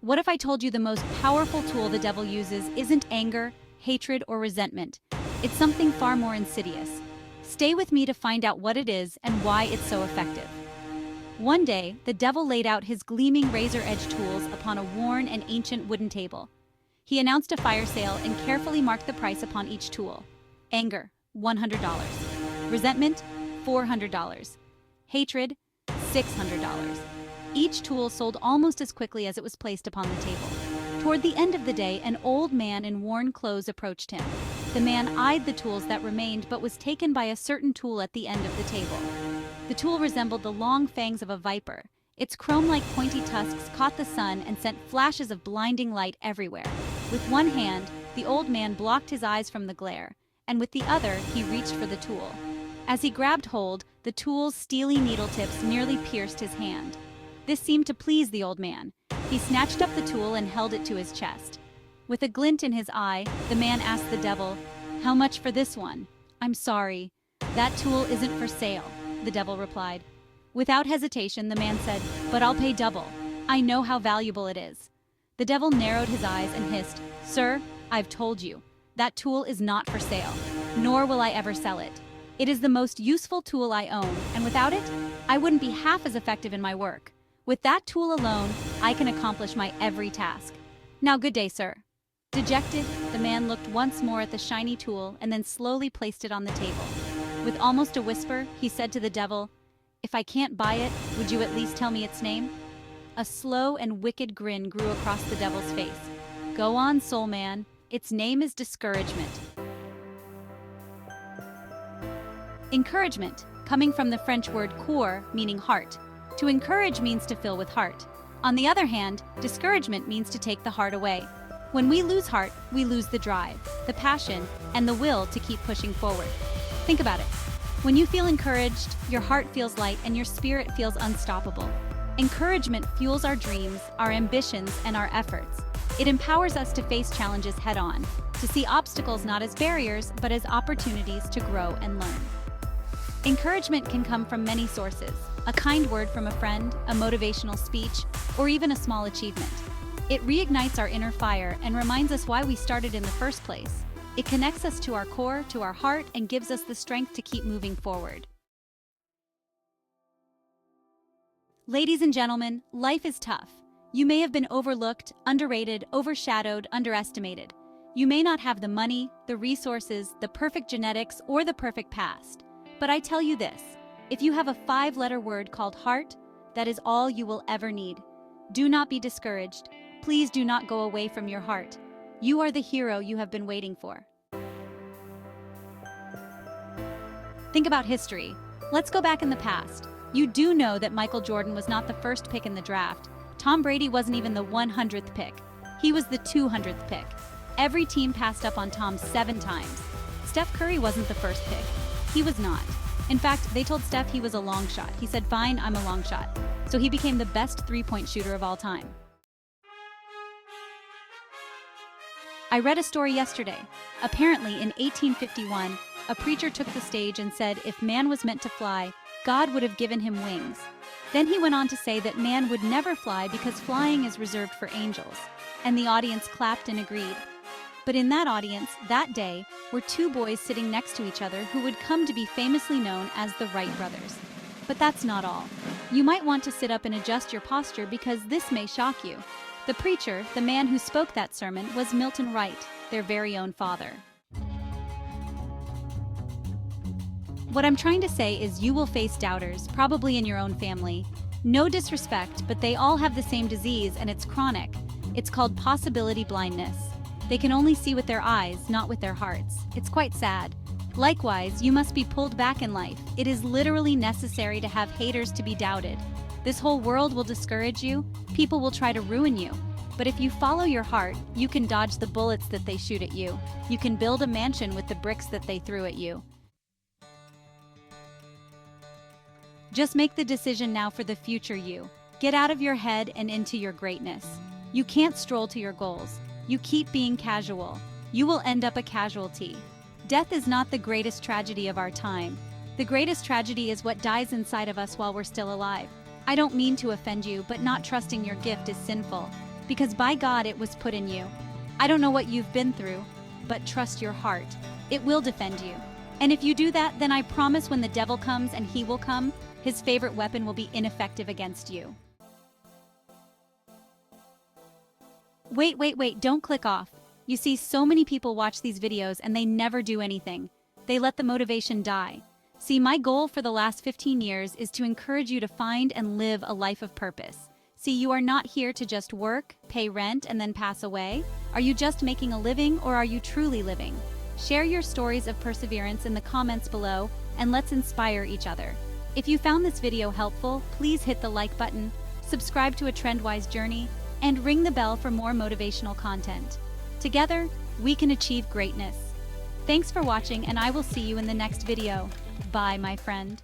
What if I told you the most powerful tool the devil uses isn't anger, hatred, or resentment? It's something far more insidious. Stay with me to find out what it is and why it's so effective. One day, the devil laid out his gleaming razor-edge tools upon a worn and ancient wooden table. He announced a fire sale and carefully marked the price upon each tool. Anger, $100. Resentment, $400. Hatred, $600. Each tool sold almost as quickly as it was placed upon the table. Toward the end of the day, an old man in worn clothes approached him. The man eyed the tools that remained but was taken by a certain tool at the end of the table. The tool resembled the long fangs of a viper. Its chrome-like pointy tusks caught the sun and sent flashes of blinding light everywhere. With one hand, the old man blocked his eyes from the glare, and with the other, he reached for the tool. As he grabbed hold, the tool's steely needle tips nearly pierced his hand. This seemed to please the old man. He snatched up the tool and held it to his chest. With a glint in his eye, the man asked the devil, "How much for this one?" "I'm sorry. That tool isn't for sale," the devil replied. Without hesitation, the man said, "But I'll pay double. I know how valuable it is." The devil narrowed his eyes and hissed, "Sir, I've told you. That tool is not for sale, nor will I ever sell it. It is the most useful tool I own, and without it, I wouldn't be half as effective in my work. With that tool alone, I can accomplish my every task. Now, good day, sir." Dejected, the man looked once more at the shiny tool and then slowly placed it on the table. With almost a whisper, he said to the devil, "If I can't buy it, would you at least tell me its name?" A slow and wicked grin grew across the devil's face. "Go on, soul man. Its name is discouragement." Encouragement, coming from the French word coeur, meaning heart. To encourage means to fill with heart. On the other hand, discouragement means to take the heart away. When we lose heart, we lose the drive, the passion, and the will to keep pushing forward. Think about it. When you feel encouraged, your heart feels light and your spirit feels unstoppable. Encouragement fuels our dreams, our ambitions, and our efforts. It empowers us to face challenges head-on, to see obstacles not as barriers, but as opportunities to grow and learn. Encouragement can come from many sources: a kind word from a friend, a motivational speech, or even a small achievement. It reignites our inner fire and reminds us why we started in the first place. It connects us to our core, to our heart, and gives us the strength to keep moving forward. Ladies and gentlemen, life is tough. You may have been overlooked, underrated, overshadowed, underestimated. You may not have the money, the resources, the perfect genetics, or the perfect past. But I tell you this, if you have a 5-letter word called heart, that is all you will ever need. Do not be discouraged. Please do not go away from your heart. You are the hero you have been waiting for. Think about history. Let's go back in the past. You do know that Michael Jordan was not the first pick in the draft. Tom Brady wasn't even the 100th pick. He was the 200th pick. Every team passed up on Tom 7 times. Steph Curry wasn't the first pick. He was not. In fact, they told Steph he was a long shot. He said, "Fine, I'm a long shot." So he became the best 3-point shooter of all time. I read a story yesterday. Apparently, in 1851, a preacher took the stage and said if man was meant to fly, God would have given him wings. Then he went on to say that man would never fly because flying is reserved for angels. And the audience clapped and agreed. But in that audience, that day, were 2 boys sitting next to each other who would come to be famously known as the Wright Brothers. But that's not all. You might want to sit up and adjust your posture because this may shock you. The preacher, the man who spoke that sermon, was Milton Wright, their very own father. What I'm trying to say is you will face doubters, probably in your own family. No disrespect, but they all have the same disease and it's chronic. It's called possibility blindness. They can only see with their eyes, not with their hearts. It's quite sad. Likewise, you must be pulled back in life. It is literally necessary to have haters to be doubted. This whole world will discourage you. People will try to ruin you. But if you follow your heart, you can dodge the bullets that they shoot at you. You can build a mansion with the bricks that they threw at you. Just make the decision now for the future you. Get out of your head and into your greatness. You can't stroll to your goals. You keep being casual. You will end up a casualty. Death is not the greatest tragedy of our time. The greatest tragedy is what dies inside of us while we're still alive. I don't mean to offend you, but not trusting your gift is sinful. because by God it was put in you. I don't know what you've been through, but trust your heart. It will defend you. And if you do that, then I promise when the devil comes, and he will come, his favorite weapon will be ineffective against you. Wait, don't click off. You see, so many people watch these videos and they never do anything. They let the motivation die. See, my goal for the last 15 years is to encourage you to find and live a life of purpose. See, you are not here to just work, pay rent, and then pass away. Are you just making a living, or are you truly living? Share your stories of perseverance in the comments below, and let's inspire each other. If you found this video helpful, please hit the like button, subscribe to A Trendwise Journey, and ring the bell for more motivational content. Together, we can achieve greatness. Thanks for watching, and I will see you in the next video. Bye, my friend.